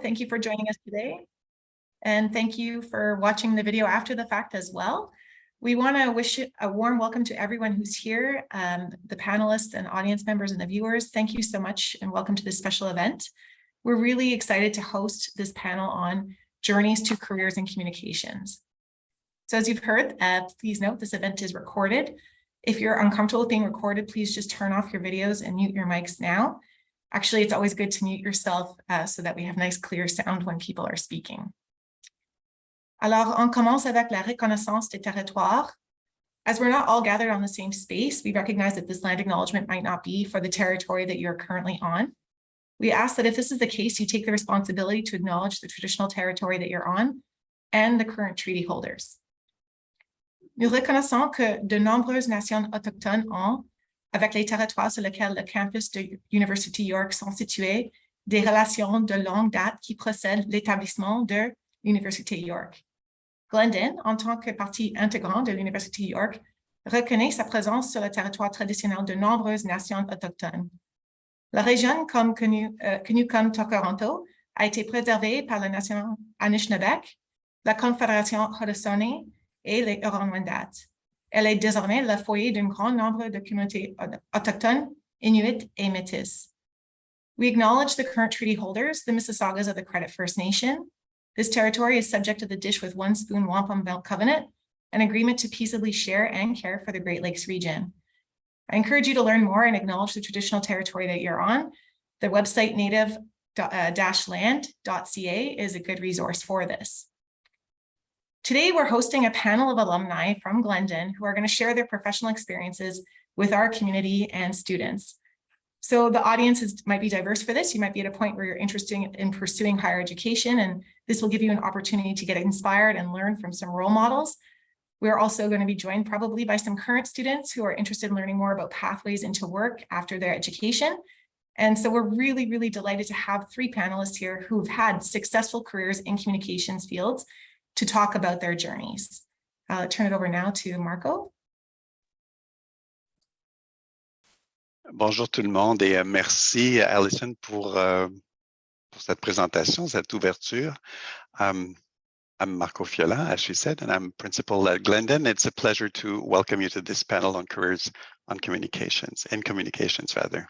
Thank you for joining us today. And thank you for watching the video after the fact as well. We want to wish a warm welcome to everyone who's here, the panelists and audience members and the viewers. Thank you so much and welcome to this special event. We're really excited to host this panel on journeys to careers in communications. So as you've heard, please note this event is recorded. If you're uncomfortable with being recorded, please just turn off your videos and mute your mics now. Actually, it's always good to mute yourself so that we have nice clear sound when people are speaking. Alors, on commence avec la reconnaissance des territoires. As we're not all gathered on the same space, we recognize that this land acknowledgement might not be for the territory that you're currently on. We ask that if this is the case, you take the responsibility to acknowledge the traditional territory that you're on and the current treaty holders. Nous reconnaissons que de nombreuses nations autochtones ont, avec les territoires sur lesquels le campus de l'Université York sont situés, des relations de longue date qui précèdent l'établissement de l'Université York. Glendon, en tant que partie intégrante de l'Université York, reconnaît sa présence sur le territoire traditionnel de nombreuses nations autochtones. La région connue comme Toronto a été préservée par la nation Anishinaabe, la Confédération Haudenosaunee et les Huron-Wendat. Elle est désormais le foyer d'un grand nombre de communautés autochtones, Inuit et Métis. We acknowledge the current treaty holders, the Mississaugas of the Credit First Nation. This territory is subject to the Dish with One Spoon Wampum Belt Covenant, an agreement to peaceably share and care for the Great Lakes region. I encourage you to learn more and acknowledge the traditional territory that you're on. The website native-land.ca is a good resource for this. Today, we're hosting a panel of alumni from Glendon who are going to share their professional experiences with our community and students. So the audience might be diverse for this. You might be at a point where you're interested in pursuing higher education, and this will give you an opportunity to get inspired and learn from some role models. We're also going to be joined probably by some current students who are interested in learning more about pathways into work after their education. And so we're really, really delighted to have three panelists here who've had successful careers in communications fields to talk about their journeys. I'll turn it over now to Marco. Bonjour tout le monde et merci Alison pour cette présentation, cette ouverture. I'm Marco Fiola, as she said, and I'm principal at Glendon. It's a pleasure to welcome you to this panel on careers on communications, in communications rather.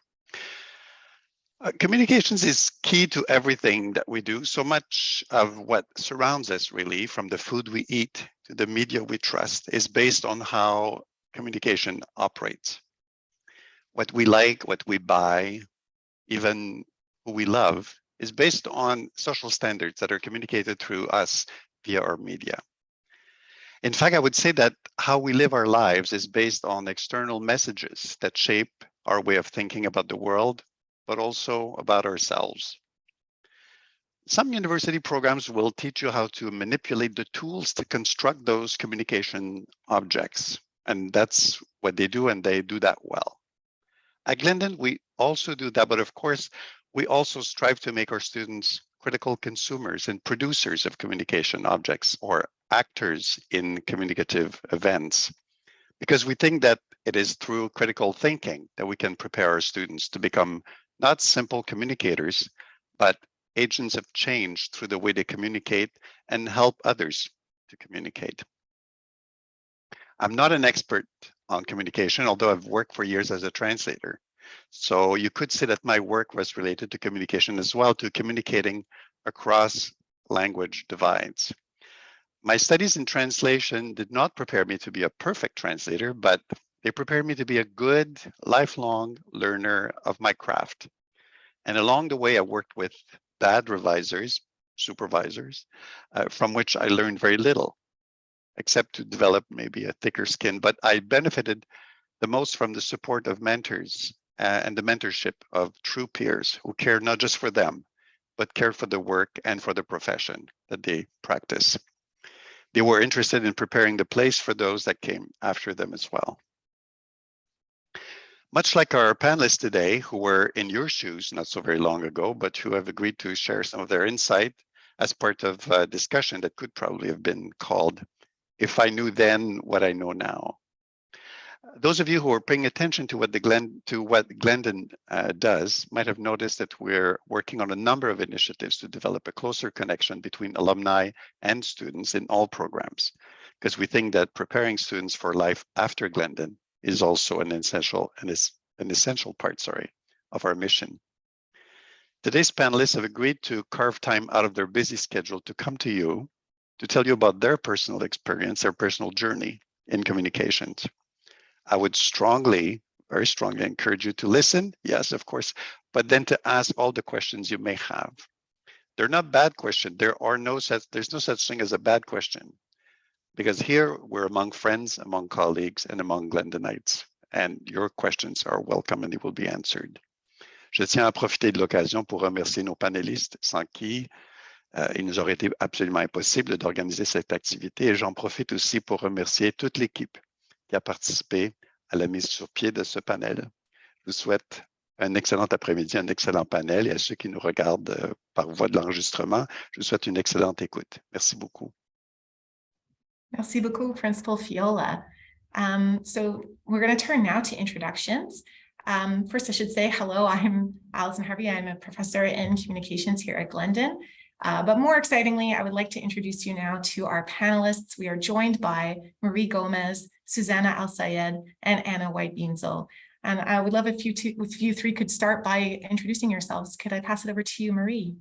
Communications is key to everything that we do. So much of what surrounds us, really, from the food we eat to the media we trust, is based on how communication operates. What we like, what we buy, even who we love, is based on social standards that are communicated through us via our media. In fact, I would say that how we live our lives is based on external messages that shape our way of thinking about the world, but also about ourselves. Some university programs will teach you how to manipulate the tools to construct those communication objects. And that's what they do, and they do that well. At Glendon, we also do that, but of course, we also strive to make our students critical consumers and producers of communication objects or actors in communicative events, because we think that it is through critical thinking that we can prepare our students to become not simple communicators, but agents of change through the way they communicate and help others to communicate. I'm not an expert on communication, although I've worked for years as a translator. So you could say that my work was related to communication as well, to communicating across language divides. My studies in translation did not prepare me to be a perfect translator, but they prepared me to be a good, lifelong learner of my craft. And along the way, I worked with bad revisers, supervisors, from which I learned very little, except to develop maybe a thicker skin. But I benefited the most from the support of mentors and the mentorship of true peers who care not just for them, but care for the work and for the profession that they practice. They were interested in preparing the place for those that came after them as well. Much like our panelists today, who were in your shoes not so very long ago, but who have agreed to share some of their insight as part of a discussion that could probably have been called "If I Knew Then What I Know Now." Those of you who are paying attention to what Glendon does might have noticed that we're working on a number of initiatives to develop a closer connection between alumni and students in all programs, because we think that preparing students for life after Glendon is also an essential part, of our mission. Today's panelists have agreed to carve time out of their busy schedule to come to you to tell you about their personal experience, their personal journey in communications. I would very strongly encourage you to listen, yes, of course, but then to ask all the questions you may have. They're not bad questions. There's no such thing as a bad question, because here we're among friends, among colleagues, and among Glendonites, and your questions are welcome and they will be answered. Je tiens à profiter de l'occasion pour remercier nos panélistes, sans qui il nous aurait été absolument impossible d'organiser cette activité, et j'en profite aussi pour remercier toute l'équipe qui a participé à la mise sur pied de ce panel. Je vous souhaite un excellent après-midi, un excellent panel, et à ceux qui nous regardent par voie de l'enregistrement, je vous souhaite une excellente écoute. Merci beaucoup. Merci beaucoup, Principal Fiola. So we're going to turn now to introductions. First, I should say hello, I'm Allison Harvey. I'm a professor in communications here at Glendon. But more excitingly, I would like to introduce you now to our panelists. We are joined by Marie Gomez, Susanna Al-Sayed, and Anna White-Beansel. And I would love if you three could start by introducing yourselves. Could I pass it over to you, Marie?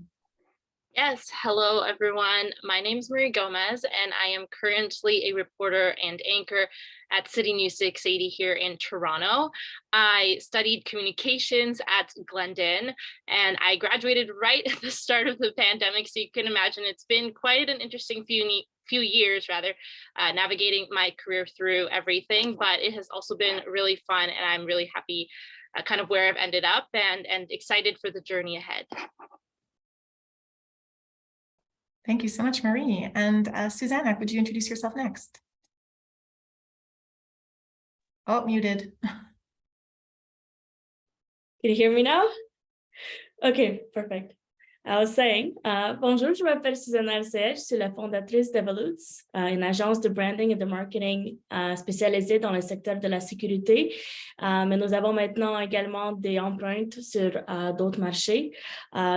Yes, hello everyone. My name is Marie Gomez, and I am currently a reporter and anchor at City News 680 here in Toronto. I studied communications at Glendon, and I graduated right at the start of the pandemic, so you can imagine it's been quite an interesting few years navigating my career through everything, but it has also been really fun, and I'm really happy kind of where I've ended up and excited for the journey ahead. Thank you so much, Marie. And Susanna, would you introduce yourself next? Oh, muted. Can you hear me now? Okay, perfect. I was saying, bonjour, je m'appelle Susanna Al-Sayed, je suis la fondatrice d'Evolutes, une agence de branding et de marketing spécialisée dans le secteur de la sécurité. Mais nous avons maintenant également des empreintes sur d'autres marchés.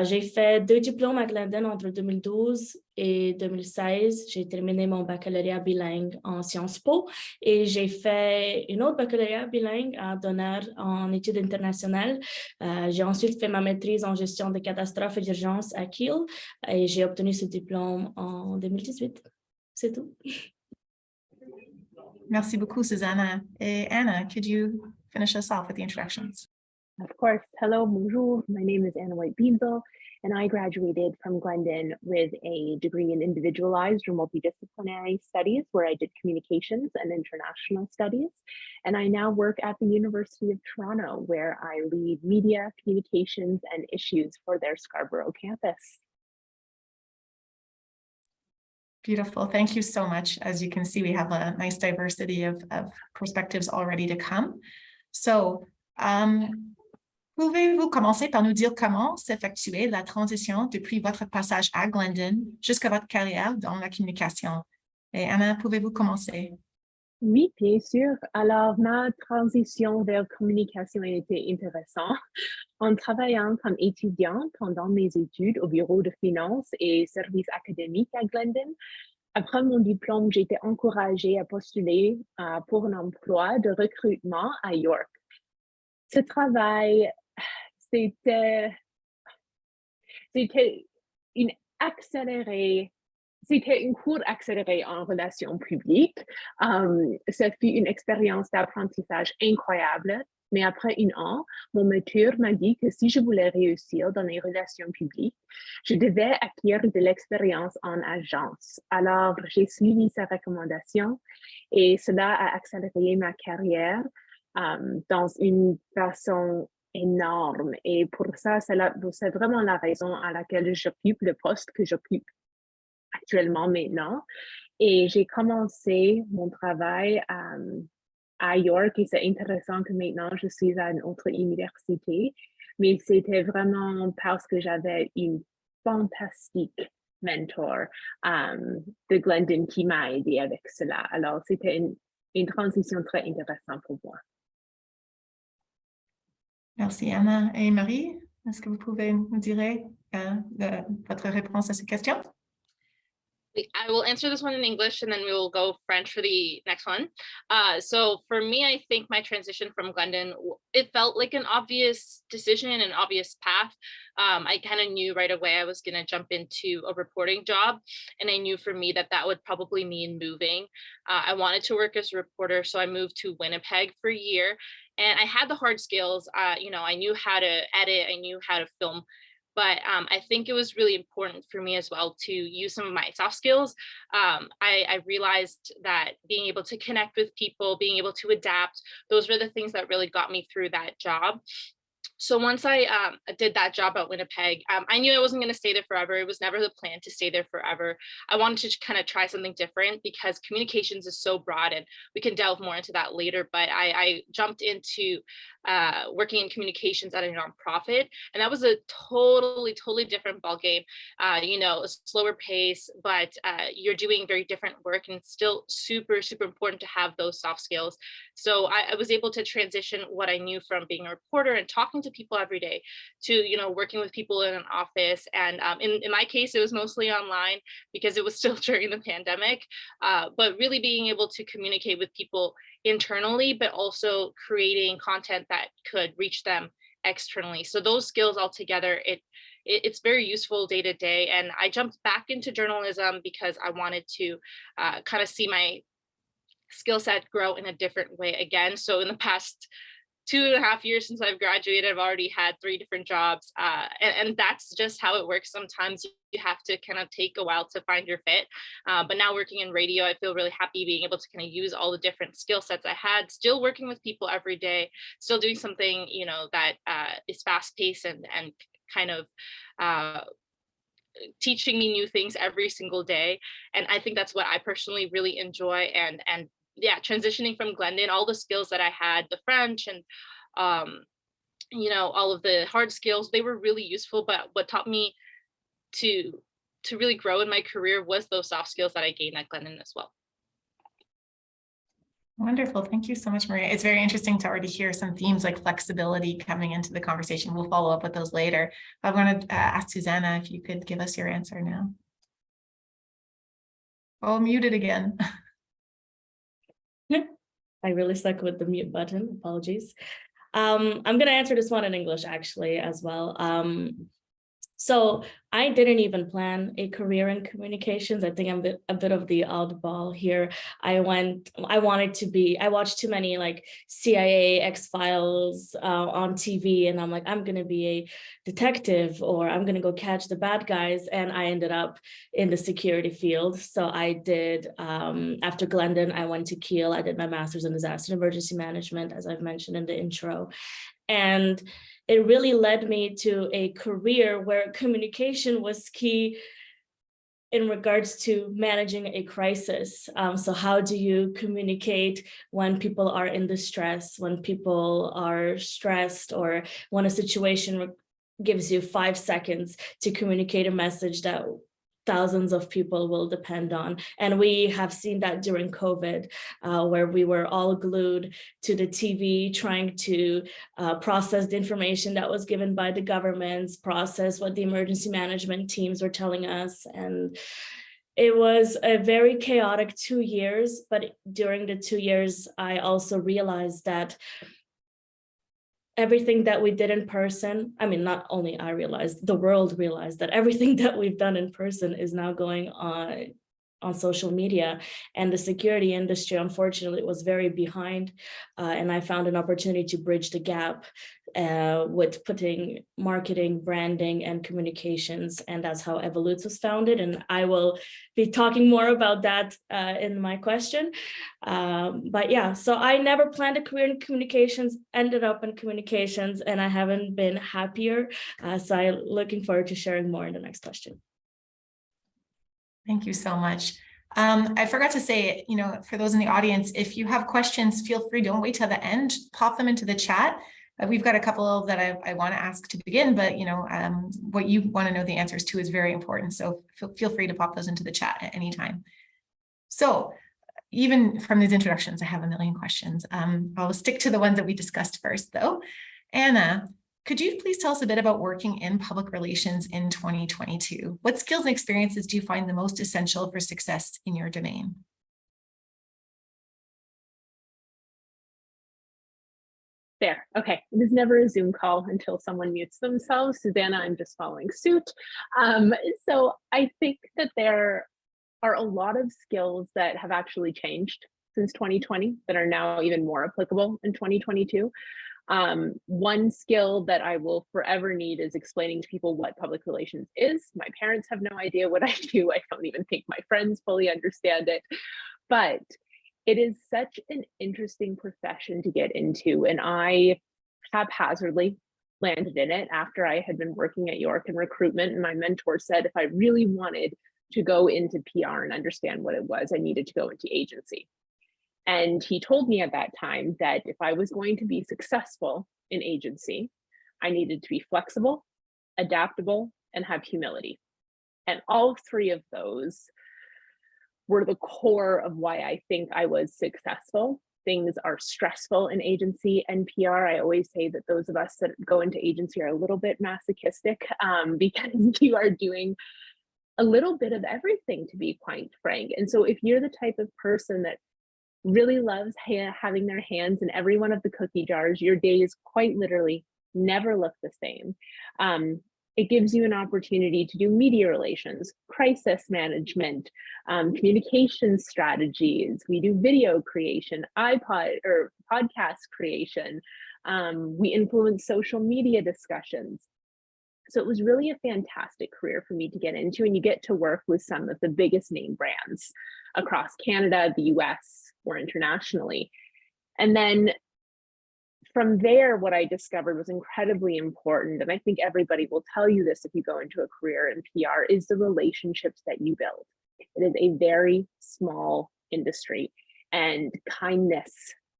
J'ai fait 2 diplômes à Glendon entre 2012 et 2016. J'ai terminé mon baccalauréat bilingue en Sciences Po et j'ai fait une autre baccalauréat bilingue d'honneur en études internationales. J'ai ensuite fait ma maîtrise en gestion de catastrophes et d'urgence à Kiel et j'ai obtenu ce diplôme en 2018. C'est tout. Merci beaucoup, Susanna. Et Anna, could you finish us off with the introductions? Of course. Hello, bonjour. My name is Anna White-Beansel, and I graduated from Glendon with a degree in individualized or multidisciplinary studies, where I did communications and international studies. And I now work at the University of Toronto, where I lead media, communications, and issues for their Scarborough campus. Beautiful. Thank you so much. As you can see, we have a nice diversity of perspectives already to come. So, pouvez-vous commencer par nous dire comment s'effectuait la transition depuis votre passage à Glendon jusqu'à votre carrière dans la communication? Et Anna, pouvez-vous commencer? Oui, bien sûr. Alors, ma transition vers communication a été intéressante. En travaillant comme étudiante pendant mes études au bureau de finances et services académiques à Glendon, après mon diplôme, j'ai été encouragée à postuler pour un emploi de recrutement à York. Ce travail, c'était un cours accéléré en relations publiques. Ça fut une expérience d'apprentissage incroyable, mais après 1 an, mon mentor m'a dit que si je voulais réussir dans les relations publiques, je devais acquérir de l'expérience en agence. Alors, j'ai suivi sa recommandation et cela a accéléré ma carrière dans une façon énorme. Et pour ça, c'est vraiment la raison à laquelle j'occupe le poste que j'occupe actuellement maintenant. Et j'ai commencé mon travail à York et c'est intéressant que maintenant je suis à une autre université, mais c'était vraiment parce que j'avais une fantastique mentor de Glendon qui m'a aidé avec cela. Alors, c'était une une transition très intéressante pour moi. Merci Anna. Et Marie, est-ce que vous pouvez nous dire votre réponse à cette question? I will answer this one in English and then we will go French for the next one. So for me, I think my transition from Glendon, it felt like an obvious decision, an obvious path. I kind of knew right away I was going to jump into a reporting job. And I knew for me that that would probably mean moving. I wanted to work as a reporter, so I moved to Winnipeg for a year. And I had the hard skills. You know, I knew how to edit, I knew how to film. But I think it was really important for me as well to use some of my soft skills. I realized that being able to connect with people, being able to adapt, those were the things that really got me through that job. So once I did that job at Winnipeg, I knew I wasn't going to stay there forever. It was never the plan to stay there forever. I wanted to kind of try something different because communications is so broad, and we can delve more into that later. But I jumped into working in communications at a nonprofit, and that was a totally different ballgame. You know, a slower pace, but you're doing very different work, and it's still super important to have those soft skills. So I was able to transition what I knew from being a reporter and talking to people every day to, you know, working with people in an office. And in my case, it was mostly online because it was still during the pandemic, but really being able to communicate with people internally, but also creating content that could reach them externally. So those skills all together, it's very useful day to day. And I jumped back into journalism because I wanted to kind of see my skill set grow in a different way again. So in the past 2.5 years since I've graduated, I've already had 3 different jobs. And that's just how it works. Sometimes you have to kind of take a while to find your fit. But now working in radio, I feel really happy being able to kind of use all the different skill sets I had, still working with people every day, still doing something, you know, that is fast paced and kind of teaching me new things every single day. And I think that's what I personally really enjoy. And yeah, transitioning from Glendon, all the skills that I had, the French and you know, all of the hard skills, they were really useful. But what taught me to really grow in my career was those soft skills that I gained at Glendon as well. Wonderful. Thank you so much, Maria. It's very interesting to already hear some themes like flexibility coming into the conversation. We'll follow up with those later. I want to ask Susanna if you could give us your answer now. Oh, muted again. I really stuck with the mute button. Apologies. I'm going to answer this one in English actually as well. So I didn't even plan a career in communications. I think I'm a bit of the oddball here. I watched too many like CIA, X-Files on TV, and I'm like, I'm going to be a detective or I'm going to go catch the bad guys. And I ended up in the security field. So I did, after Glendon, I went to Kiel. I did my master's in disaster and emergency management, as I've mentioned in the intro. And it really led me to a career where communication was key in regards to managing a crisis. So how do you communicate when people are in distress, when people are stressed, or when a situation gives you 5 seconds to communicate a message that thousands of people will depend on. And we have seen that during COVID, where we were all glued to the TV, trying to process the information that was given by the governments, process what the emergency management teams were telling us. And it was a very chaotic 2 years, but during the 2 years, I also realized that everything that we did in person, I mean, not only I realized, the world realized that everything that we've done in person is now going on social media, and the security industry, unfortunately, was very behind. And I found an opportunity to bridge the gap with putting marketing, branding, and communications. And that's how Evolutes was founded. And I will be talking more about that in my question. But yeah, so I never planned a career in communications, ended up in communications, and I haven't been happier. So I'm looking forward to sharing more in the next question. Thank you so much. I forgot to say, you know, for those in the audience, if you have questions, feel free, don't wait till the end, pop them into the chat. We've got a couple that I want to ask to begin, but, you know, what you want to know the answers to is very important. So feel free to pop those into the chat at any time. So even from these introductions, I have a million questions. I'll stick to the ones that we discussed first, though. Anna, could you please tell us a bit about working in public relations in 2022? What skills and experiences do you find the most essential for success in your domain? There, okay. There's never a Zoom call until someone mutes themselves. Susanna, I'm just following suit. So I think that there are a lot of skills that have actually changed since 2020 that are now even more applicable in 2022. One skill that I will forever need is explaining to people what public relations is. My parents have no idea what I do. I don't even think my friends fully understand it, but it is such an interesting profession to get into. And I haphazardly landed in it after I had been working at York in recruitment. And my mentor said, if I really wanted to go into PR and understand what it was, I needed to go into agency. And he told me at that time that if I was going to be successful in agency, I needed to be flexible, adaptable, and have humility. And all three of those were the core of why I think I was successful. Things are stressful in agency and PR. I always say that those of us that go into agency are a little bit masochistic because you are doing a little bit of everything, to be quite frank. And so if you're the type of person that really loves having their hands in every one of the cookie jars, your days quite literally never look the same. It gives you an opportunity to do media relations, crisis management, communication strategies. We do video creation, podcast creation. We influence social media discussions. So it was really a fantastic career for me to get into, and you get to work with some of the biggest name brands across Canada, the US, or internationally. And then from there, what I discovered was incredibly important, and I think everybody will tell you this if you go into a career in PR, is the relationships that you build. It is a very small industry, and kindness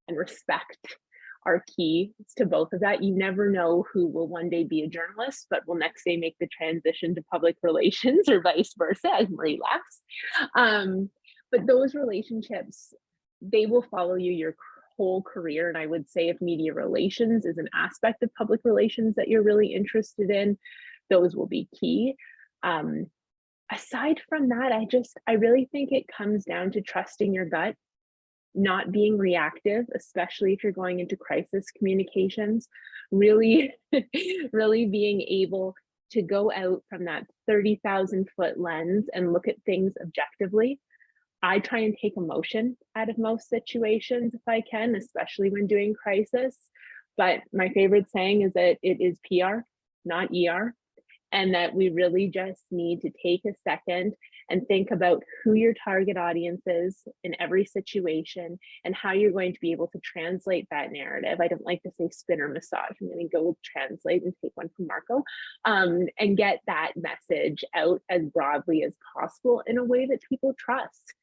and respect are key to both of that. You never know who will one day be a journalist, but will next day make the transition to public relations, or vice versa, as Marie laughs. But those relationships, they will follow you your whole career. And I would say if media relations is an aspect of public relations that you're really interested in, those will be key. Aside from that, I really think it comes down to trusting your gut, not being reactive, especially if you're going into crisis communications, really, really being able to go out from that 30,000 foot lens and look at things objectively. I try and take emotion out of most situations if I can, especially when doing crisis. But my favorite saying is that it is PR, not ER, and that we really just need to take a second and think about who your target audience is in every situation and how you're going to be able to translate that narrative. I don't like to say spin or massage. I'm going to go with translate and take one from Marco, and get that message out as broadly as possible in a way that people trust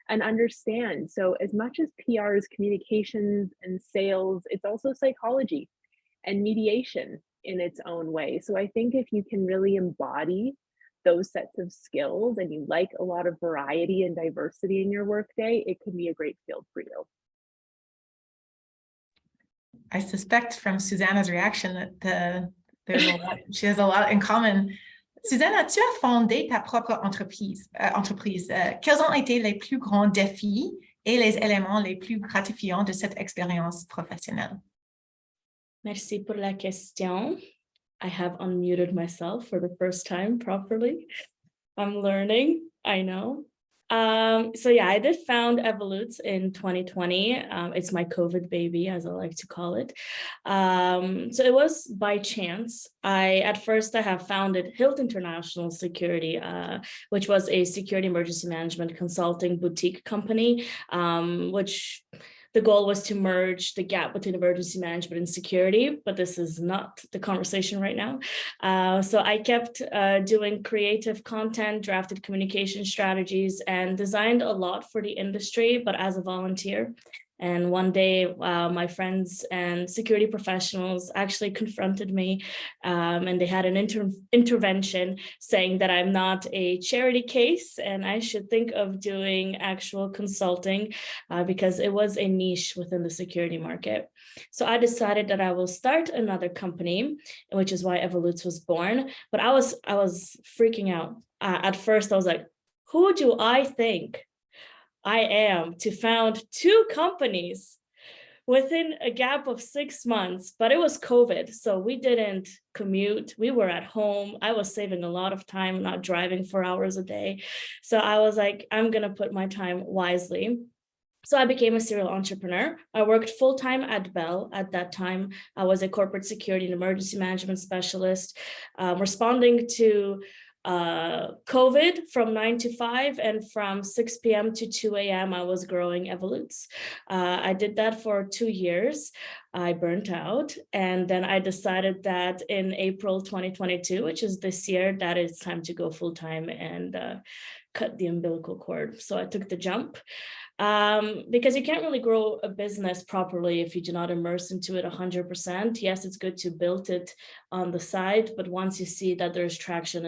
and understand. So as much as PR is communications and sales, it's also psychology and mediation in its own way. So I think if you can really embody those sets of skills and you like a lot of variety and diversity in your workday, it can be a great field for you. I suspect from Susanna's reaction that she has a lot in common. Susanna, tu as fondé ta propre entreprise. Quels ont été les plus grands défis et les éléments les plus gratifiants de cette expérience professionnelle? Merci pour la question. I have unmuted myself for the first time properly. I'm learning, I know. So yeah, I did found Evolutes in 2020. It's my COVID baby, as I like to call it. So it was by chance. At first I have founded Hilt International Security, which was a security emergency management consulting boutique company, which the goal was to merge the gap between emergency management and security, but this is not the conversation right now. So I kept doing creative content, drafted communication strategies, and designed a lot for the industry, but as a volunteer. And one day, my friends and security professionals actually confronted me, and they had an intervention saying that I'm not a charity case and I should think of doing actual consulting because it was a niche within the security market. So I decided that I will start another company, which is why Evolutes was born. But I was freaking out. At first, I was like, who do I think I am to found two companies within a gap of 6 months? But it was COVID, so we didn't commute. We were at home. I was saving a lot of time, not driving 4 hours a day. So I was like, I'm going to put my time wisely. So I became a serial entrepreneur. I worked full-time at Bell. At that time, I was a corporate security and emergency management specialist, responding to COVID from 9 to 5, and from 6 p.m. to 2 a.m. I was growing Evolutes. I did that for 2 years. I burnt out, and then I decided that in April 2022, which is this year, that it's time to go full-time and cut the umbilical cord. So I took the jump. Because you can't really grow a business properly if you do not immerse into it 100%. Yes, it's good to build it on the side, but once you see that there's traction,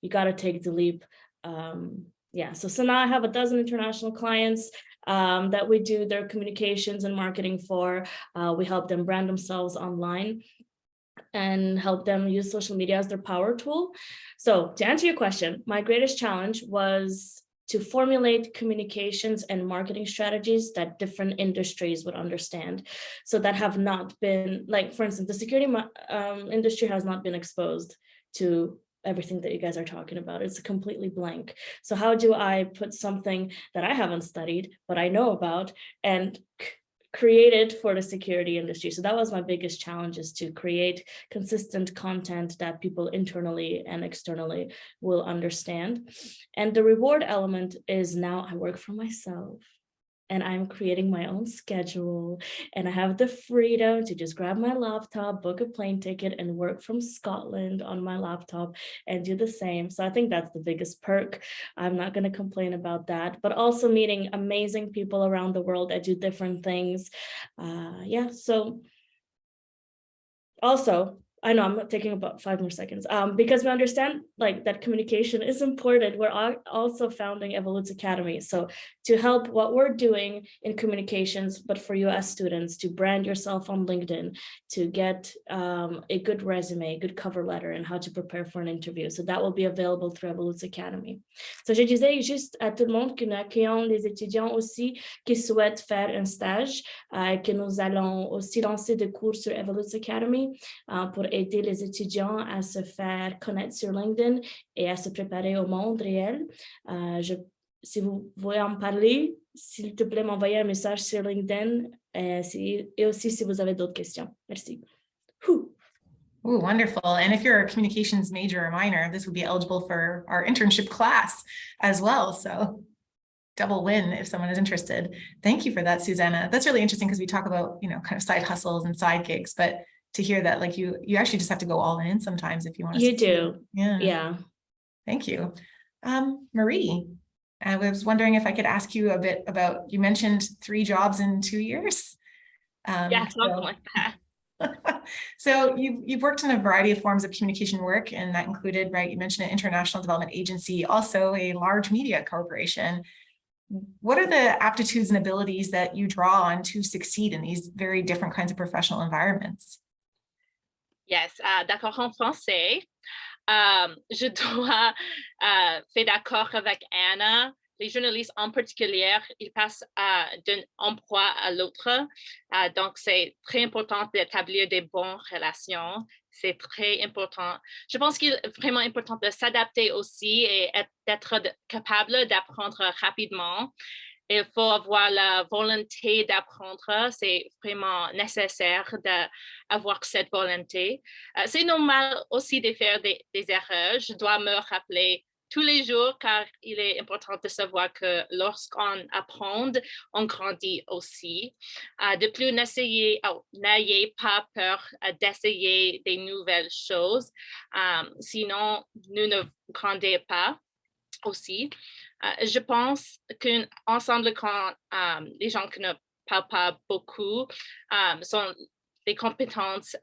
you got to take the leap. So now I have a dozen international clients that we do their communications and marketing for. We help them brand themselves online and help them use social media as their power tool. So to answer your question, my greatest challenge was to formulate communications and marketing strategies that different industries would understand. So that have not been, like, for instance, the security industry has not been exposed to everything that you guys are talking about. It's completely blank. So how do I put something that I haven't studied, but I know about, and created for the security industry? So that was my biggest challenge, is to create consistent content that people internally and externally will understand. And the reward element is now I work for myself and I'm creating my own schedule, and I have the freedom to just grab my laptop, book a plane ticket, and work from Scotland on my laptop and do the same. So I think that's the biggest perk. I'm not going to complain about that, but also meeting amazing people around the world that do different things. So also, I know I'm taking about 5 more seconds, because we understand like that communication is important. We're also founding Evolutes Academy. So to help what we're doing in communications, but for you as students, to brand yourself on LinkedIn, to get a good resume, good cover letter, and how to prepare for an interview. So that will be available through Evolutes Academy. So je disais juste à tout le monde que nous accueillons les étudiants aussi qui souhaitent faire un stage, que nous allons aussi lancer des cours sur Evolutes Academy pour aider les étudiants à se faire connaître sur LinkedIn et à se préparer au monde réel. Si vous voulez en parler, s'il te plaît, m'envoyer un message sur LinkedIn, et aussi si vous avez d'autres questions. Merci. Ooh, wonderful. And if you're a communications major or minor, this would be eligible for our internship class as well. So double win if someone is interested. Thank you for that, Susanna. That's really interesting because we talk about, kind of side hustles and side gigs, but to hear that, like you actually just have to go all in sometimes if you want to. You do. Yeah. Thank you. Marie, I was wondering if I could ask you a bit about, you mentioned 3 jobs in 2 years. Something like that. So you've worked in a variety of forms of communication work, and that included, right, you mentioned an international development agency, also a large media corporation. What are the aptitudes and abilities that you draw on to succeed in these very different kinds of professional environments? Yes, d'accord en français. Je dois faire d'accord avec Anna. Les journalistes en particulier, ils passent d'un emploi à l'autre. Donc, c'est très important d'établir des bonnes relations. C'est très important. Je pense qu'il est vraiment important de s'adapter aussi et d'être capable d'apprendre rapidement. Il faut avoir la volonté d'apprendre. C'est vraiment nécessaire d'avoir cette volonté. C'est normal aussi de faire des erreurs. Je dois me rappeler tous les jours, car il est important de savoir que lorsqu'on apprend, on grandit aussi. De plus, n'ayez pas peur d'essayer des nouvelles choses. Sinon, nous ne grandissons pas aussi. Je pense qu'ensemble, quand les gens qui ne parle pas beaucoup sont les compétences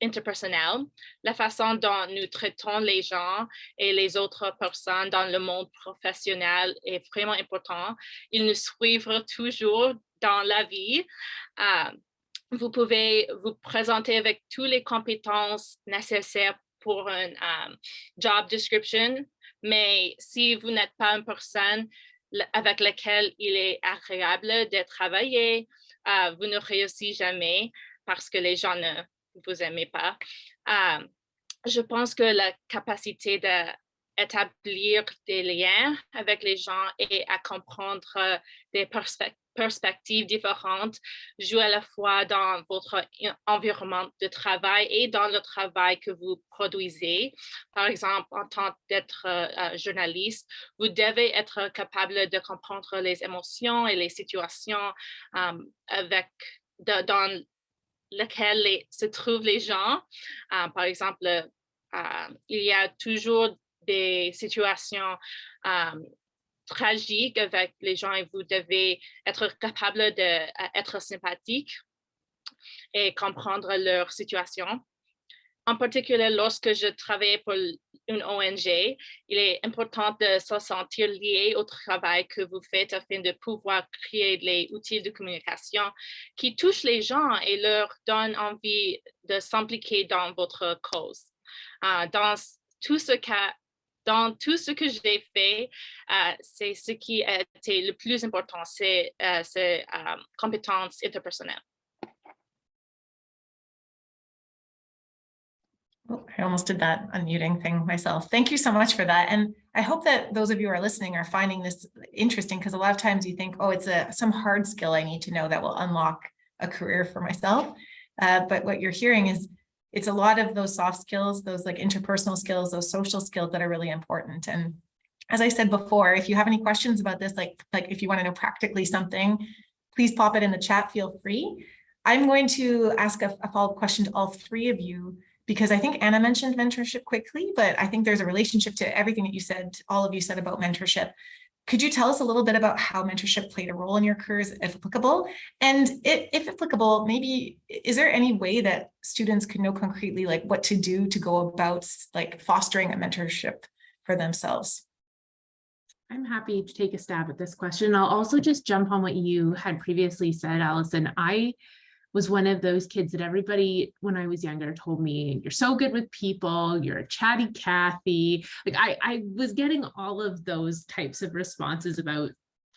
interpersonnelles, la façon dont nous traitons les gens et les autres personnes dans le monde professionnel est vraiment important. Ils nous suivent toujours dans la vie. Vous pouvez vous présenter avec toutes les compétences nécessaires pour un job description, mais si vous n'êtes pas une personne avec laquelle il est agréable de travailler, vous ne réussissez jamais parce que les gens ne vous aimez pas. Je pense que la capacité d'établir des liens avec les gens et à comprendre des perspectives différentes joue à la fois dans votre environnement de travail et dans le travail que vous produisez. Par exemple, en tant qu'être journaliste, vous devez être capable de comprendre les émotions et les situations dans lesquelles se trouvent les gens. Par exemple, il y a toujours des situations tragiques avec les gens et vous devez être capable d'être sympathique et comprendre leur situation. En particulier, lorsque je travaillais pour une ONG, il est important de se sentir lié au travail que vous faites afin de pouvoir créer les outils de communication qui touchent les gens et leur donnent envie de s'impliquer dans votre cause. Dans tout ce que j'ai fait, c'est ce qui a été le plus important, c'est ces compétences interpersonnelles. Oh, I almost did that unmuting thing myself. Thank you so much for that. And I hope that those of you who are listening are finding this interesting, because a lot of times you think, oh, it's some hard skill I need to know that will unlock a career for myself. But what you're hearing is it's a lot of those soft skills, those like interpersonal skills, those social skills that are really important. And as I said before, if you have any questions about this, like if you want to know practically something, please pop it in the chat, feel free. I'm going to ask a follow-up question to all three of you, because I think Anna mentioned mentorship quickly, but I think there's a relationship to everything that you said, all of you said about mentorship. Could you tell us a little bit about how mentorship played a role in your careers, if applicable? And if applicable, maybe, is there any way that students could know concretely like what to do to go about like fostering a mentorship for themselves? I'm happy to take a stab at this question. I'll also just jump on what you had previously said, Allison. I was one of those kids that everybody, when I was younger, told me, you're so good with people, you're a chatty Cathy. Like I was getting all of those types of responses about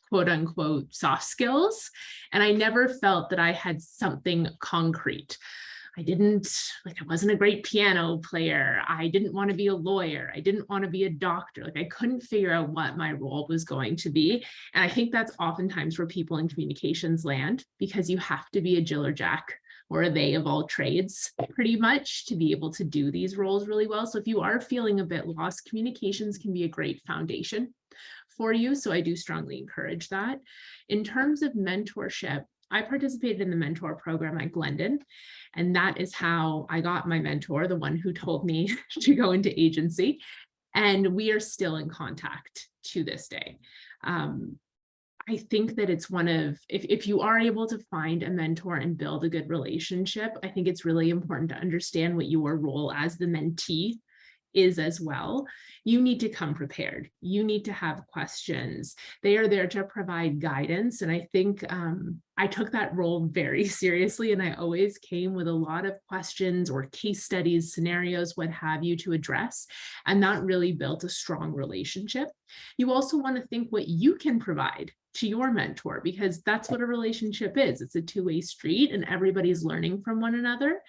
quote unquote soft skills. And I never felt that I had something concrete. I wasn't a great piano player. I didn't want to be a lawyer. I didn't want to be a doctor. Like I couldn't figure out what my role was going to be. And I think that's oftentimes where people in communications land, because you have to be a Jill or Jack or a they of all trades pretty much to be able to do these roles really well. So if you are feeling a bit lost, communications can be a great foundation for you. So I do strongly encourage that. In terms of mentorship, I participated in the mentor program at Glendon, and that is how I got my mentor, the one who told me to go into agency, and we are still in contact to this day. I think that it's one of, if you are able to find a mentor and build a good relationship, I think it's really important to understand what your role as the mentee is as well. You need to come prepared. You need to have questions. They are there to provide guidance. And I think I took that role very seriously, and I always came with a lot of questions or case studies, scenarios, what have you, to address. And that really built a strong relationship. You also want to think what you can provide to your mentor, because that's what a relationship is. It's a two-way street and everybody's learning from one another.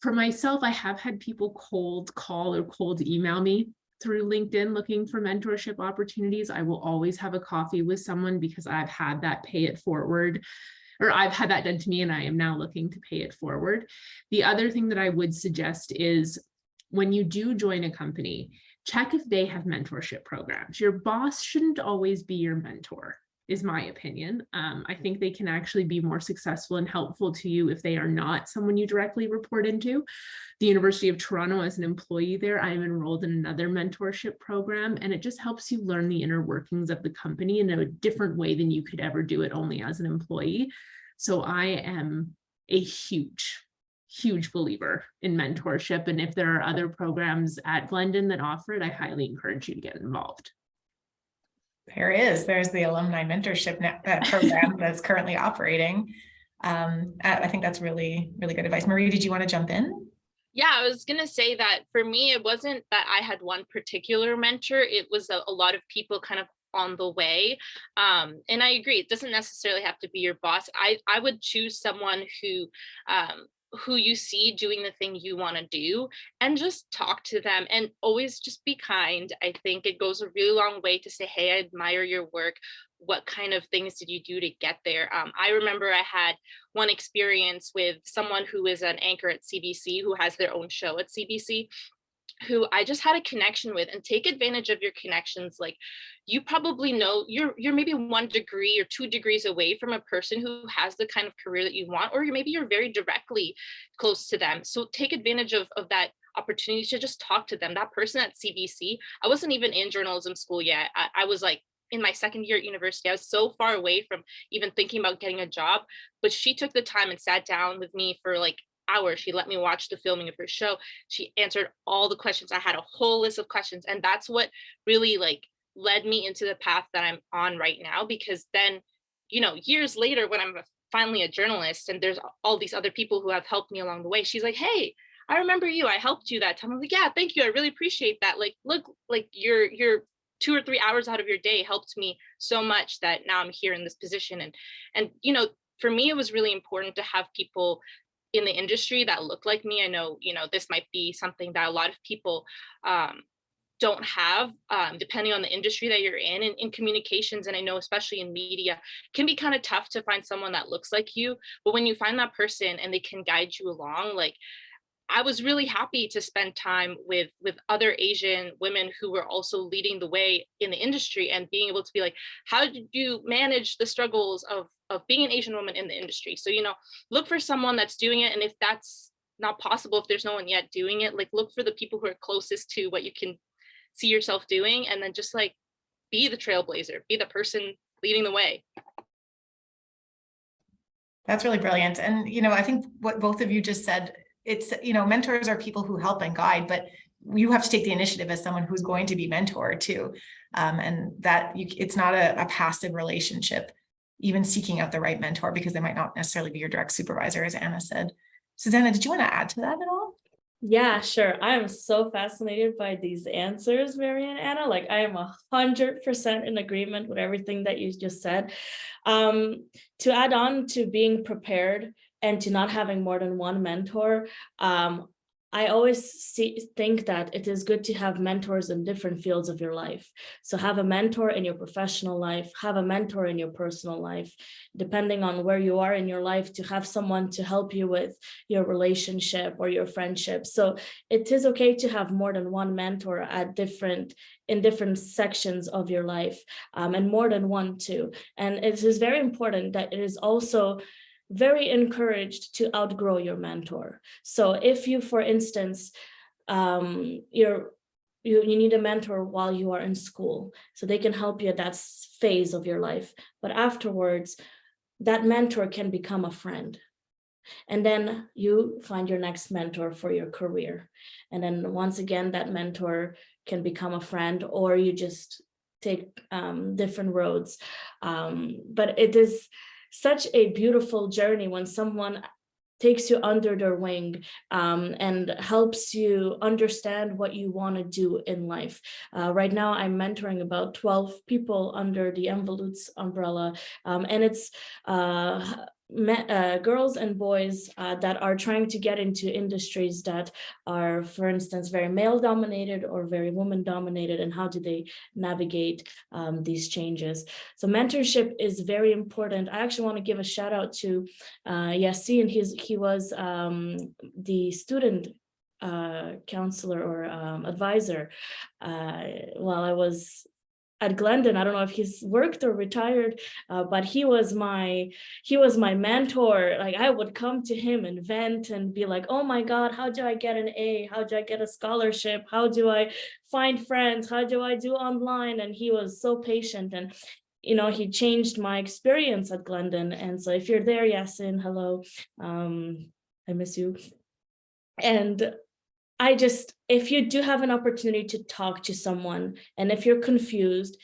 For myself, I have had people cold call or cold email me through LinkedIn looking for mentorship opportunities. I will always have a coffee with someone because I've had that pay it forward, or I've had that done to me and I am now looking to pay it forward. The other thing that I would suggest is when you do join a company, check if they have mentorship programs. Your boss shouldn't always be your mentor. is my opinion. I think they can actually be more successful and helpful to you if they are not someone you directly report into. The University of Toronto, as an employee there, I'm enrolled in another mentorship program, and it just helps you learn the inner workings of the company in a different way than you could ever do it only as an employee. So I am a huge believer in mentorship. And if there are other programs at Glendon that offer it, I highly encourage you to get involved. There's the alumni mentorship program that's currently operating. I think that's really, really good advice. Marie, did you want to jump in? Yeah, I was going to say that for me, it wasn't that I had one particular mentor. It was a lot of people kind of on the way. And I agree, it doesn't necessarily have to be your boss. I would choose someone who you see doing the thing you want to do, and just talk to them, and always just be kind. I think it goes a really long way to say, hey, I admire your work. What kind of things did you do to get there? I remember I had one experience with someone who is an anchor at CBC, who has their own show at CBC, who I just had a connection with. And take advantage of your connections. Like, you probably know you're maybe 1 degree or 2 degrees away from a person who has the kind of career that you want, or maybe you're very directly close to them. So take advantage of that opportunity to just talk to them. That person at CBC, I wasn't even in journalism school yet. I was like in my second year at university. I was so far away from even thinking about getting a job, but she took the time and sat down with me for like hours. She let me watch the filming of her show. She answered all the questions. I had a whole list of questions, and that's what really like led me into the path that I'm on right now. Because then, you know, years later, when I'm finally a journalist and there's all these other people who have helped me along the way, she's like, hey, I remember you, I helped you that time. I'm like, yeah, thank you, I really appreciate that. Like, look, like your 2 or 3 hours out of your day helped me so much that now I'm here in this position. And you know, for me, it was really important to have people in the industry that look like me. I know, you know, this might be something that a lot of people don't have, depending on the industry that you're in communications. And I know, especially in media, it can be kind of tough to find someone that looks like you. But when you find that person and they can guide you along, like, I was really happy to spend time with other Asian women who were also leading the way in the industry, and being able to be like, how did you manage the struggles of being an Asian woman in the industry? So, you know, look for someone that's doing it. And if that's not possible, if there's no one yet doing it, like, look for the people who are closest to what you can see yourself doing, and then just like be the trailblazer, be the person leading the way. That's really brilliant. And, you know, I think what both of you just said, it's, you know, mentors are people who help and guide, but you have to take the initiative as someone who's going to be mentored too. And that it's not a passive relationship, even seeking out the right mentor, because they might not necessarily be your direct supervisor, as Anna said. Susanna, did you want to add to that at all? Yeah, sure. I am so fascinated by these answers, Mary and Anna. Like, I am 100% in agreement with everything that you just said. To add on to being prepared and to not having more than one mentor, I always think that it is good to have mentors in different fields of your life. So have a mentor in your professional life, have a mentor in your personal life, depending on where you are in your life, to have someone to help you with your relationship or your friendship. So it is okay to have more than one mentor in different sections of your life, and more than one too. And it is very important that it is also very encouraged to outgrow your mentor. So if you, for instance, you need a mentor while you are in school, so they can help you at that phase of your life, but afterwards that mentor can become a friend, and then you find your next mentor for your career, and then once again that mentor can become a friend, or you just take different roads. But it is such a beautiful journey when someone takes you under their wing, and helps you understand what you want to do in life. Right now, I'm mentoring about 12 people under the Envolutes umbrella, and it's girls and boys that are trying to get into industries that are, for instance, very male dominated or very woman dominated, and how do they navigate these changes. So mentorship is very important. I actually want to give a shout out to Yassine. He was the student counselor or advisor while I was at Glendon. I don't know if he's worked or retired, but he was my mentor. Like I would come to him and vent and be like, oh my God, how do I get an A? How do I get a scholarship? How do I find friends? How do I do online? And he was so patient, and he changed my experience at Glendon. And so if you're there, Yasin, hello, I miss you. And if you do have an opportunity to talk to someone, and if you're confused,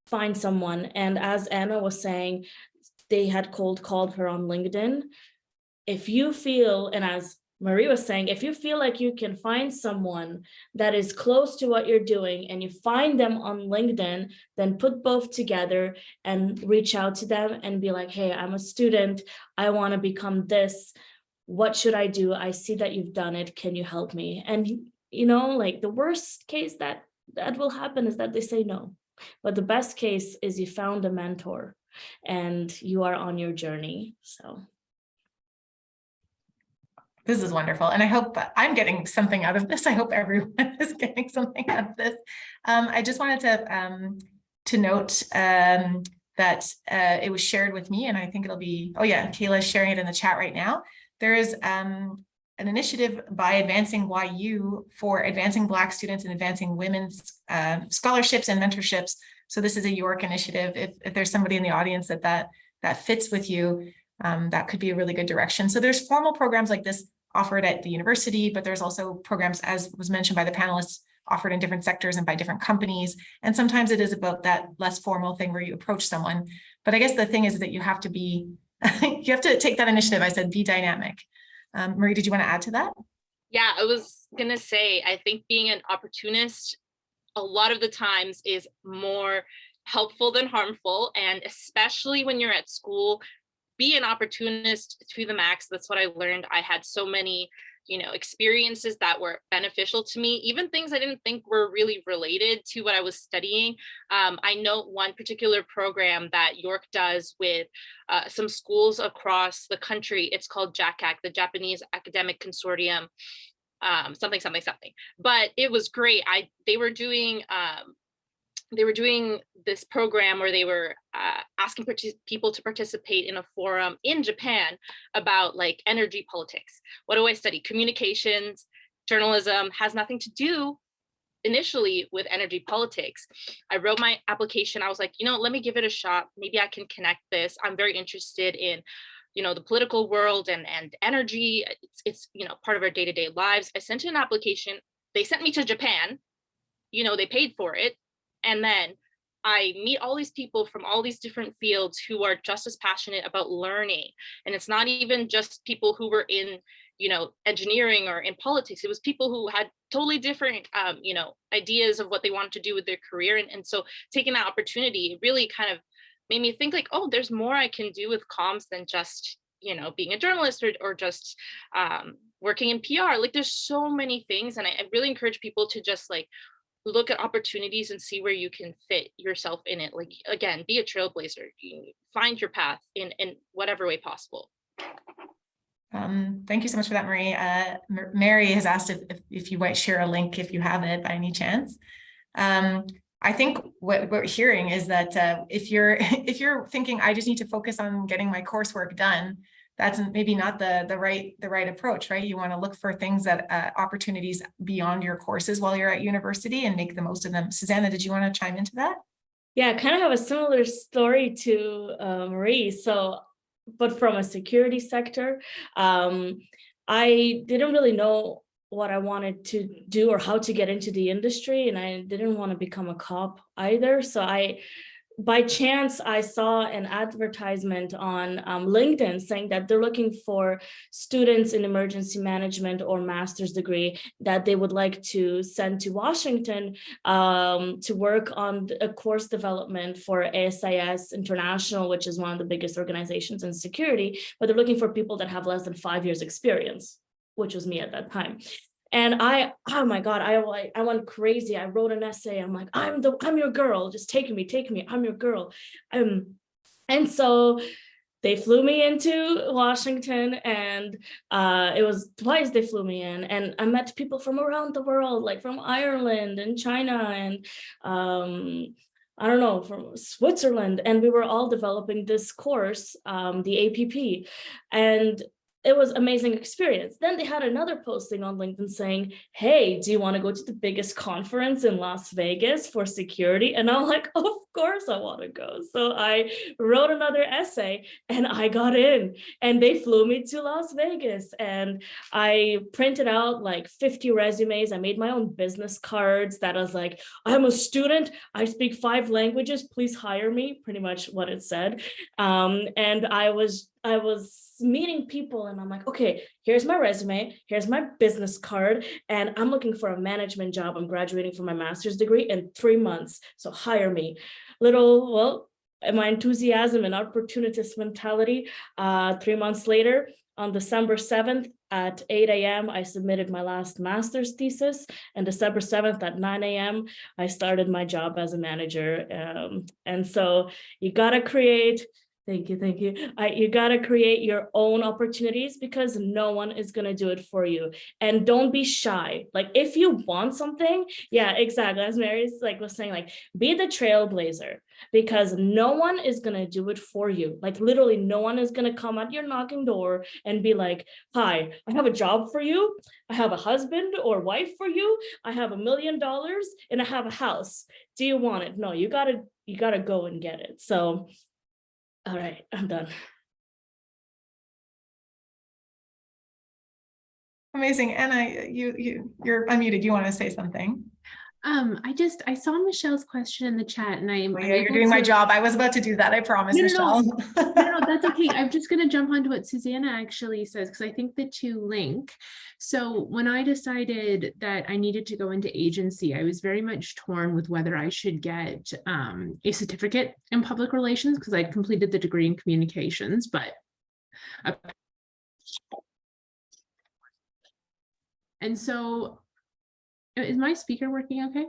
find someone. And as Anna was saying, they had called her on LinkedIn. If you feel, and as Marie was saying, if you feel like you can find someone that is close to what you're doing and you find them on LinkedIn, then put both together and reach out to them and be like, hey, I'm a student. I want to become this. What should I do? I see that you've done it. Can you help me? And, like the worst case that will happen is that they say no. But the best case is you found a mentor and you are on your journey. So. This is wonderful. And I hope I'm getting something out of this. I hope everyone is getting something out of this. I just wanted to note that it was shared with me, and I think it'll be, oh yeah, Kayla's sharing it in the chat right now. There is an initiative by Advancing YU for advancing Black students and advancing women's scholarships and mentorships. So this is a York initiative. If there's somebody in the audience that fits with you, that could be a really good direction. So there's formal programs like this offered at the university, but there's also programs, as was mentioned by the panelists, offered in different sectors and by different companies. And sometimes it is about that less formal thing where you approach someone. But I guess the thing is that you have to be, you have to take that initiative. I said, be dynamic. Marie, did you want to add to that? Yeah, I was going to say, I think being an opportunist a lot of the times is more helpful than harmful. And especially when you're at school, be an opportunist to the max. That's what I learned. I had so many, experiences that were beneficial to me, even things I didn't think were really related to what I was studying. I know one particular program that York does with some schools across the country. It's called JACAC, the Japanese Academic Consortium, something. But it was great. They were doing this program where they were asking people to participate in a forum in Japan about like energy politics. What do I study? Communications, journalism, has nothing to do initially with energy politics. I wrote my application. I was like, let me give it a shot. Maybe I can connect this. I'm very interested in the political world and energy. It's part of our day-to-day lives. I sent in an application. They sent me to Japan. They paid for it. And then I meet all these people from all these different fields who are just as passionate about learning. And it's not even just people who were in, engineering or in politics. It was people who had totally different, ideas of what they wanted to do with their career. And so taking that opportunity really kind of made me think like, oh, there's more I can do with comms than just, being a journalist or just working in PR. Like there's so many things. And I really encourage people to just like, look at opportunities and see where you can fit yourself in it. Like, again, be a trailblazer, find your path in whatever way possible. Thank you so much for that, Marie. Mary has asked if you might share a link if you have it by any chance. I think what we're hearing is that if you're thinking, I just need to focus on getting my coursework done, that's maybe not the right approach, right? You want to look for things that opportunities beyond your courses while you're at university and make the most of them. Susanna, did you want to chime into that? Yeah, I kind of have a similar story to Marie. So, but from a security sector, I didn't really know what I wanted to do or how to get into the industry, and I didn't want to become a cop either. So by chance, I saw an advertisement on LinkedIn saying that they're looking for students in emergency management or master's degree that they would like to send to Washington to work on a course development for ASIS International, which is one of the biggest organizations in security, but they're looking for people that have less than 5 years experience, which was me at that time. And oh my God, I went crazy. I wrote an essay. I'm like, I'm your girl. Just take me. I'm your girl. And so they flew me into Washington, and it was twice they flew me in, and I met people from around the world, like from Ireland and China and I don't know, from Switzerland, and we were all developing this course, the APP, and it was amazing experience. Then they had another posting on LinkedIn saying, hey, do you want to go to the biggest conference in Las Vegas for security? And I'm like, of course I want to go. So I wrote another essay and I got in, and they flew me to Las Vegas, and I printed out like 50 resumes. I made my own business cards that was like, I'm a student, I speak 5 languages, please hire me, pretty much what it said. And I was meeting people, and I'm like, okay, here's my resume, here's my business card, and I'm looking for a management job. I'm graduating from my master's degree in 3 months, so hire me. My enthusiasm and opportunist mentality. 3 months later, on December 7th at 8 a.m., I submitted my last master's thesis, and December 7th at 9 a.m., I started my job as a manager. And so you gotta create. Thank you. You got to create your own opportunities, because no one is going to do it for you. And don't be shy. Like, if you want something, yeah, exactly. As Mary's was saying, like, be the trailblazer, because no one is going to do it for you. Like, literally, no one is going to come at your knocking door and be like, hi, I have a job for you. I have a husband or wife for you. I have $1 million and I have a house. Do you want it? No, you got to go and get it. So, all right, I'm done. Amazing. Anna, you're unmuted. You want to say something? I saw Michelle's question in the chat, and you're doing my job. I was about to do that. I promise, Michelle. No, that's okay. I'm just going to jump onto what Susanna actually says, because I think the two link. So when I decided that I needed to go into agency, I was very much torn with whether I should get a certificate in public relations, because I'd completed the degree in communications, but and so is my speaker working okay?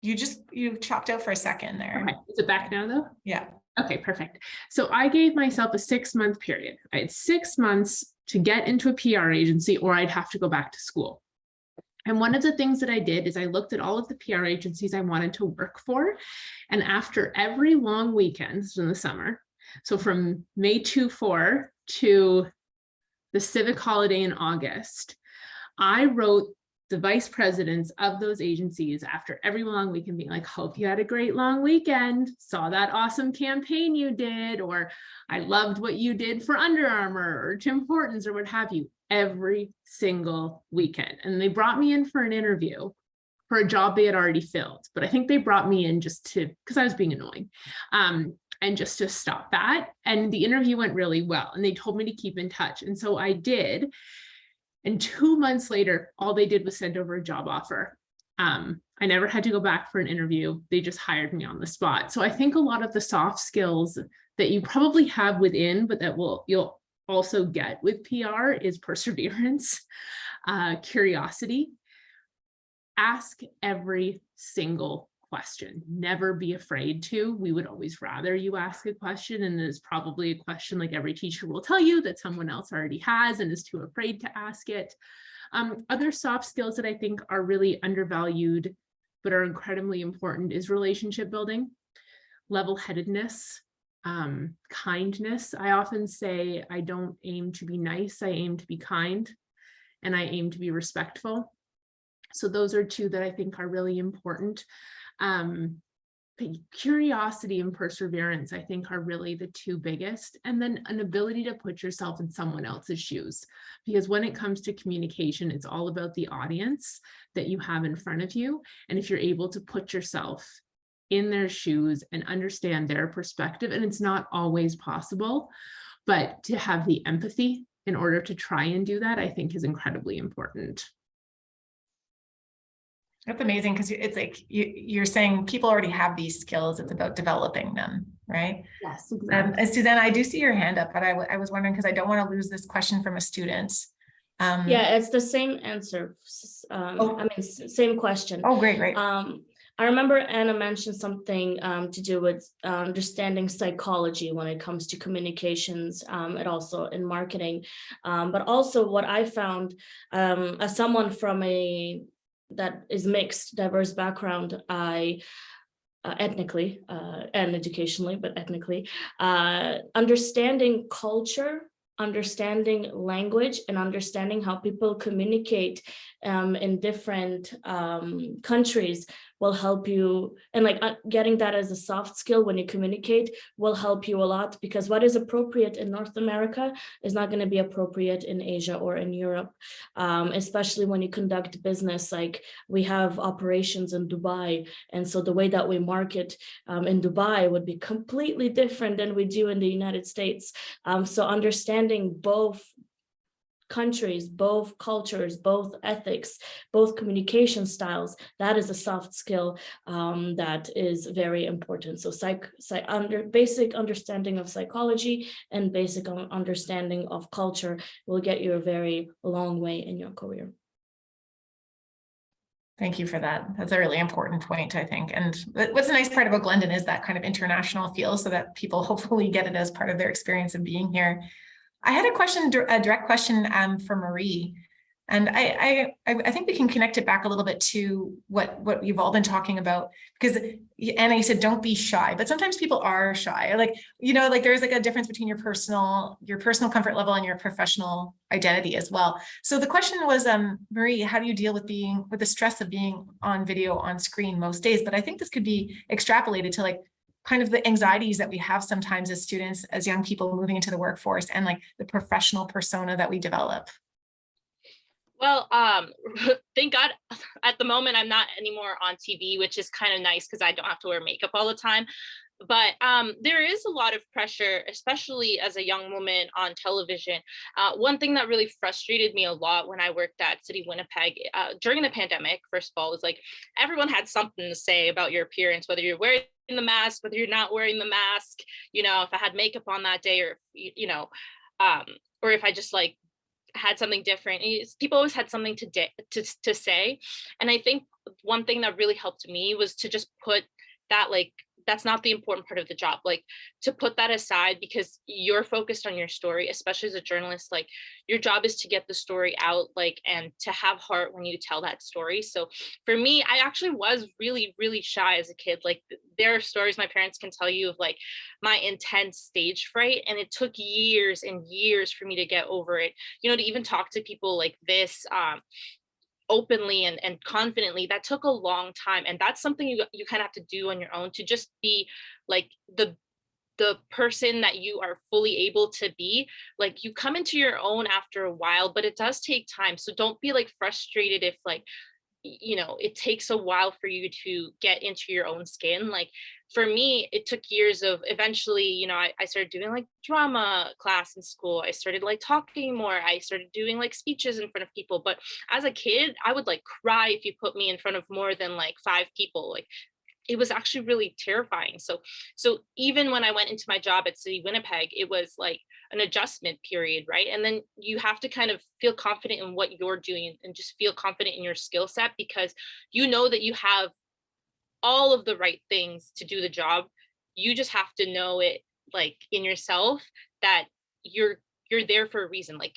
You chopped out for a second there. Okay. Is it back now though? Yeah. Okay, perfect. So I gave myself a 6-month period. I had 6 months to get into a PR agency, or I'd have to go back to school. And one of the things that I did is I looked at all of the PR agencies I wanted to work for. And after every long weekend in the summer, so from May 24 to the civic holiday in August, I wrote the vice presidents of those agencies after every long weekend being like, hope you had a great long weekend, saw that awesome campaign you did, or I loved what you did for Under Armour or Tim Hortons or what have you, every single weekend. And they brought me in for an interview for a job they had already filled. But I think they brought me in just to, because I was being annoying. And just to stop that. And the interview went really well. And they told me to keep in touch. And so I did. And 2 months later, all they did was send over a job offer. I never had to go back for an interview. They just hired me on the spot. So I think a lot of the soft skills that you probably have within, but that you'll also get with PR is perseverance, curiosity. Ask every single question. Never be afraid to. We would always rather you ask a question, and there's probably a question, like every teacher will tell you, that someone else already has and is too afraid to ask it. Other soft skills that I think are really undervalued but are incredibly important is relationship building, level-headedness, kindness. I often say I don't aim to be nice, I aim to be kind, and I aim to be respectful. So those are two that I think are really important. Curiosity and perseverance, I think, are really the two biggest. And then an ability to put yourself in someone else's shoes. Because when it comes to communication, it's all about the audience that you have in front of you. And if you're able to put yourself in their shoes and understand their perspective, and it's not always possible, but to have the empathy in order to try and do that, I think is incredibly important. That's amazing, because it's like you're saying people already have these skills. It's about developing them, right? Yes, exactly. And Suzanne, I do see your hand up, but I was wondering, because I don't want to lose this question from a student. Yeah, it's the same answer. I mean, same question. Oh, great. I remember Anna mentioned something to do with understanding psychology when it comes to communications, and also in marketing. But also what I found as someone from that is mixed, diverse background, I ethnically and educationally, but ethnically, understanding culture, understanding language, and understanding how people communicate in different countries will help you. And like getting that as a soft skill when you communicate will help you a lot, because what is appropriate in North America is not going to be appropriate in Asia or in Europe, especially when you conduct business. Like we have operations in Dubai, and so the way that we market in Dubai would be completely different than we do in the United States. So understanding both countries, both cultures, both ethics, both communication styles, that is a soft skill that is very important. So basic understanding of psychology and basic understanding of culture will get you a very long way in your career. Thank you for that. That's a really important point, I think. And what's the nice part about Glendon is that kind of international feel, so that people hopefully get it as part of their experience of being here. I had a direct question for Marie, and I think we can connect it back a little bit to what you've all been talking about, because Anna, you said don't be shy, but sometimes people are shy. Like, you know, like there's like a difference between your personal comfort level and your professional identity as well. So the question was, Marie, how do you deal with the stress of being on video on screen most days? But I think this could be extrapolated to like kind of the anxieties that we have sometimes as students, as young people moving into the workforce, and like the professional persona that we develop. Well, thank God at the moment I'm not anymore on TV, which is kind of nice because I don't have to wear makeup all the time. But there is a lot of pressure, especially as a young woman on television. One thing that really frustrated me a lot when I worked at City Winnipeg during the pandemic, first of all, was like everyone had something to say about your appearance, whether you're wearing the mask, whether you're not wearing the mask, you know, if I had makeup on that day, or, you know, or if I just like had something different. People always had something to say. And I think one thing that really helped me was to just put that, like, that's not the important part of the job, like to put that aside, because you're focused on your story, especially as a journalist. Like your job is to get the story out, like, and to have heart when you tell that story. So for me, I actually was really, really shy as a kid. Like there are stories my parents can tell you of like my intense stage fright, and it took years and years for me to get over it, you know, to even talk to people like this openly and confidently. That took a long time, and that's something you kind of have to do on your own, to just be like the person that you are fully able to be. Like you come into your own after a while, but it does take time. So don't be like frustrated if like, you know, it takes a while for you to get into your own skin. Like for me, it took years of eventually, you know, I started doing like drama class in school. I started like talking more. I started doing like speeches in front of people. But as a kid, I would like cry if you put me in front of more than like 5 people. Like it was actually really terrifying. So even when I went into my job at City Winnipeg, it was like an adjustment period, right? And then you have to kind of feel confident in what you're doing and just feel confident in your skill set, because you know that you have all of the right things to do the job. You just have to know it, like in yourself, that you're there for a reason. Like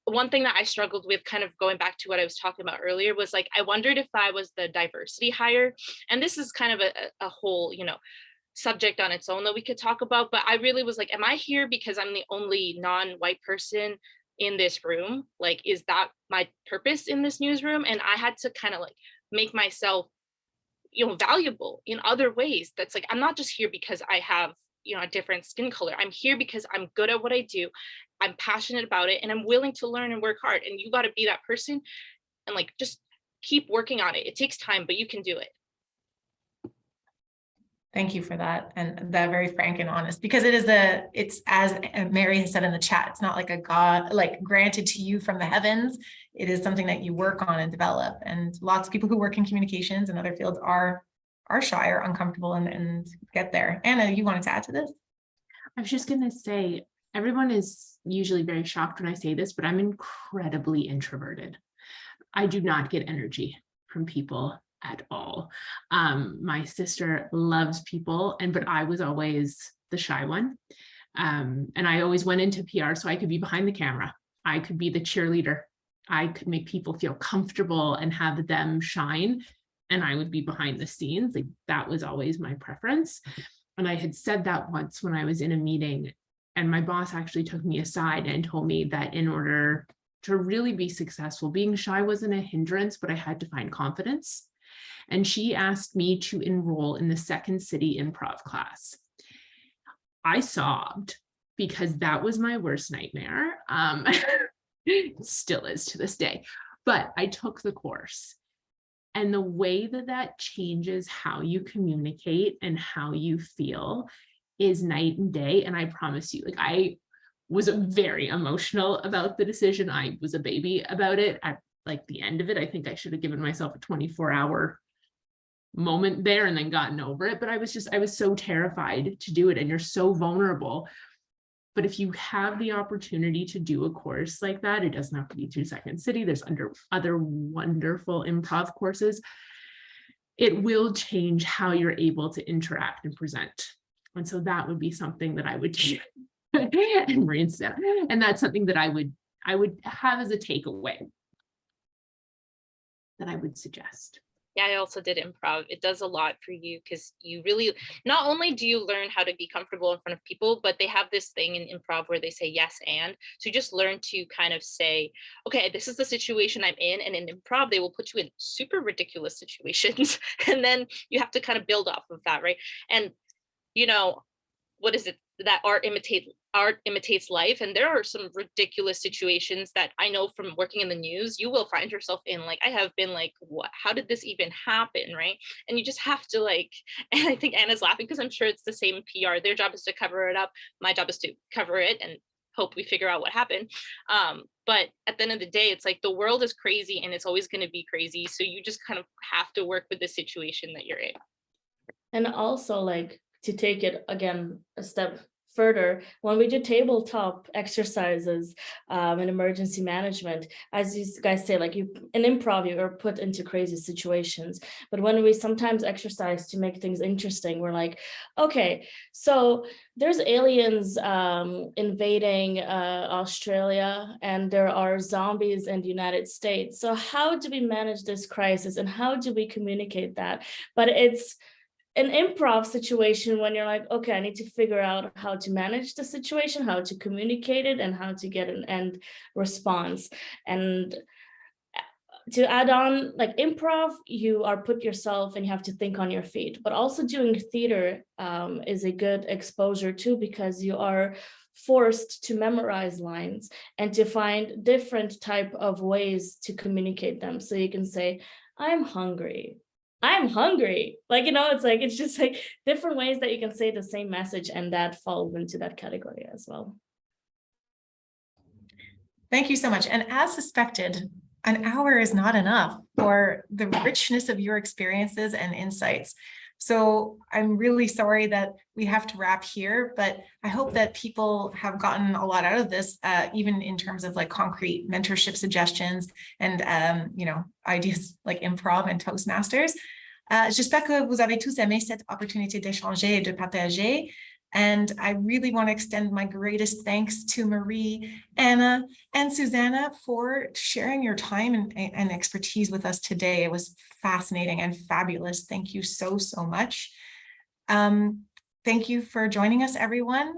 one thing that I struggled with, kind of going back to what I was talking about earlier, was like I wondered if I was the diversity hire. And this is kind of a whole, you know, subject on its own that we could talk about. But I really was like, am I here because I'm the only non-white person in this room? Like, is that my purpose in this newsroom? And I had to kind of like make myself, you know, valuable in other ways. That's like, I'm not just here because I have, you know, a different skin color. I'm here because I'm good at what I do. I'm passionate about it, and I'm willing to learn and work hard. And you got to be that person, and like just keep working on it. It takes time, but you can do it. Thank you for that, and that very frank and honest, because it's as Mary has said in the chat, it's not like a God, like granted to you from the heavens. It is something that you work on and develop. And lots of people who work in communications and other fields are shy or uncomfortable and get there. Anna, you wanted to add to this? I was just going to say, everyone is usually very shocked when I say this, but I'm incredibly introverted. I do not get energy from people at all. My sister loves people, but I was always the shy one. And I always went into PR so I could be behind the camera. I could be the cheerleader. I could make people feel comfortable and have them shine. and I would be behind the scenes. Like that was always my preference. And I had said that once when I was in a meeting, and my boss actually took me aside and told me that in order to really be successful, being shy wasn't a hindrance, but I had to find confidence. And she asked me to enroll in the Second City improv class. I sobbed because that was my worst nightmare. Still is to this day, but I took the course. And the way that that changes how you communicate and how you feel is night and day. And I promise you, like, I was very emotional about the decision. I was a baby about it. At like the end of it, I think I should have given myself a 24-hour moment there and then gotten over it. But I was so terrified to do it. And you're so vulnerable. But if you have the opportunity to do a course like that, it doesn't have to be through Second City. There's other wonderful improv courses. It will change how you're able to interact and present. And so that would be something that I would do. And that's something that I would have as a takeaway that I would suggest. Yeah, I also did improv. It does a lot for you because you really, not only do you learn how to be comfortable in front of people, but they have this thing in improv where they say yes and. So you just learn to kind of say, okay, this is the situation I'm in. And in improv, they will put you in super ridiculous situations. And then you have to kind of build off of that, right? And, you know, what is it? That art imitates life. And there are some ridiculous situations that I know from working in the news, you will find yourself in. Like, I have been like, what, how did this even happen? Right. And you just have to like, and I think Anna's laughing because I'm sure it's the same PR. Their job is to cover it up. My job is to cover it and hope we figure out what happened. But at the end of the day, it's like the world is crazy and it's always going to be crazy. So you just kind of have to work with the situation that you're in. And also, like, to take it again a step further, when we do tabletop exercises in emergency management, as you guys say, like, you in improv, you are put into crazy situations. But when we sometimes exercise to make things interesting, we're like, okay, so there's aliens invading Australia, and there are zombies in the United States. So how do we manage this crisis, and how do we communicate that? But it's an improv situation when you're like, okay, I need to figure out how to manage the situation, how to communicate it, and how to get an end response. And to add on, like improv, you are put yourself and you have to think on your feet, but also doing theater is a good exposure too, because you are forced to memorize lines and to find different type of ways to communicate them. So you can say, I'm hungry. Like, you know, it's just like different ways that you can say the same message, and that falls into that category as well. Thank you so much. And as suspected, an hour is not enough for the richness of your experiences and insights. So I'm really sorry that we have to wrap here, but I hope that people have gotten a lot out of this, even in terms of like concrete mentorship suggestions and, you know, ideas like improv and Toastmasters. J'espère que vous avez tous aimé cette opportunité d'échanger et de partager. And I really want to extend my greatest thanks to Marie, Anna, and Susanna for sharing your time and expertise with us today. It was fascinating and fabulous. Thank you so, so much. Thank you for joining us, everyone,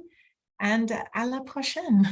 and à la prochaine.